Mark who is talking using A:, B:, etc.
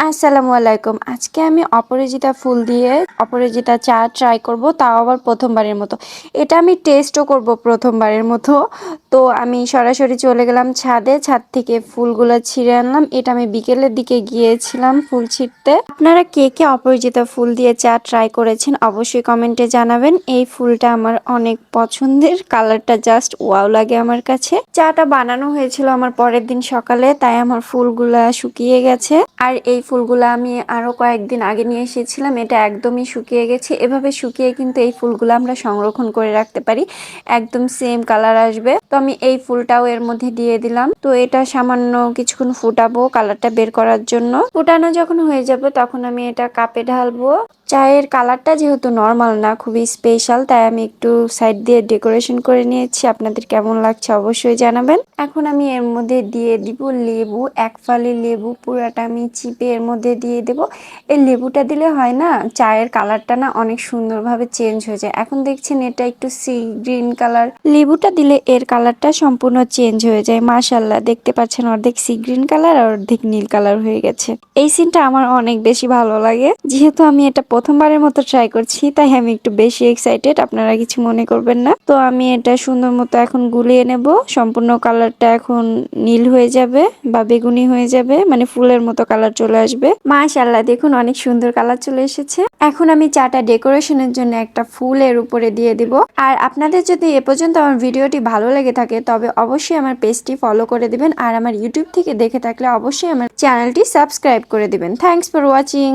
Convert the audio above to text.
A: আসসালামু আলাইকুম। আজকে আমি অপরাজিতা ফুল দিয়ে অপরাজিতা চা ট্রাই করব, তাও আবার প্রথমবারের মতো। এটা আমি টেস্টও করব প্রথমবারের মতো। তো আমি সরাসরি চলে গেলাম ছাদে, ছাদ থেকে ফুলগুলো ছিঁড়ে আনলাম। এটা আমি বিকেলের দিকে গিয়েছিলাম ফুল ছিঁড়তে। আপনারা কে কে অপরাজিতা ফুল দিয়ে চা ট্রাই করেছেন অবশ্যই কমেন্টে জানাবেন। এই ফুলটা আমার অনেক পছন্দের, কালারটা জাস্ট ওয়াও লাগে আমার কাছে। চাটা বানানো হয়েছিল আমার পরের দিন সকালে, তাই আমার ফুলগুলা শুকিয়ে গেছে। আর এই ফুলগুলো আমি আরো কয়েকদিন আগে নিয়ে এসেছিলাম, এটা একদমই শুকিয়ে গেছে। এভাবে শুকিয়ে কিন্তু এই ফুলগুলো আমরা সংরক্ষণ করে রাখতে পারি, একদম সেম কালার আসবে। তো আমি এই ফুলটাও এর মধ্যে দিয়ে দিলাম। তো এটা সামান্য কিছুক্ষণ ফুটাবো কালারটা বের করার জন্য। ফুটানো যখন হয়ে যাবে তখন আমি এটা কাপে ঢালবো। চায়ের কালারটা যেহেতু নর্মাল না, খুবই স্পেশাল, তাই আমি একটু সাইড দিয়ে ডেকোরেশন করে নিয়েছি। আপনাদের কেমন লাগছে অবশ্যই জানাবেন। এখন আমি এর মধ্যে দিয়ে দিব লেবু, এক ফালি লেবু পুরাটা আমি চিপে এর মধ্যে দিয়ে দেব। এই লেবুটা দিলে হয় না, চায়ের কালারটা না অনেক সুন্দরভাবে চেঞ্জ হয়ে যায়। এখন দেখছেন এটা একটু সি গ্রিন কালার, লেবুটা দিলে এর কালারটা সম্পূর্ণ চেঞ্জ হয়ে যায়। মাশাল্লাহ, দেখতে পাচ্ছেন অর্ধেক সি গ্রিন কালার আর অর্ধেক নীল কালার হয়ে গেছে। এই সিনটা আমার অনেক বেশি ভালো লাগে। যেহেতু আমি এটা প্রথমবারের মতো ট্রাই করছি, তাই আমি একটু বেশি এক্সাইটেড, আপনারা কিছু মনে করবেন না। তো আমি এটা সুন্দর মতো এখন গুলিয়ে নেব। সম্পূর্ণ কালারটা এখন নীল হয়ে যাবে বা বেগুনি হয়ে যাবে, মানে ফুলের মতো কালার চলে আসবে। মাশাআল্লাহ, দেখুন অনেক সুন্দর কালার চলে এসেছে। এখন আমি চাটা ডেকোরেশনের জন্য একটা ফুলের উপরে দিয়ে দিব। আর আপনাদের যদি এ পর্যন্ত আমার ভিডিওটি ভালো লেগে থাকে তবে অবশ্যই আমার পেজটি ফলো করে দিবেন, আর আমার ইউটিউব থেকে দেখে থাকলে অবশ্যই আমার চ্যানেলটি সাবস্ক্রাইব করে দিবেন। Thanks for watching.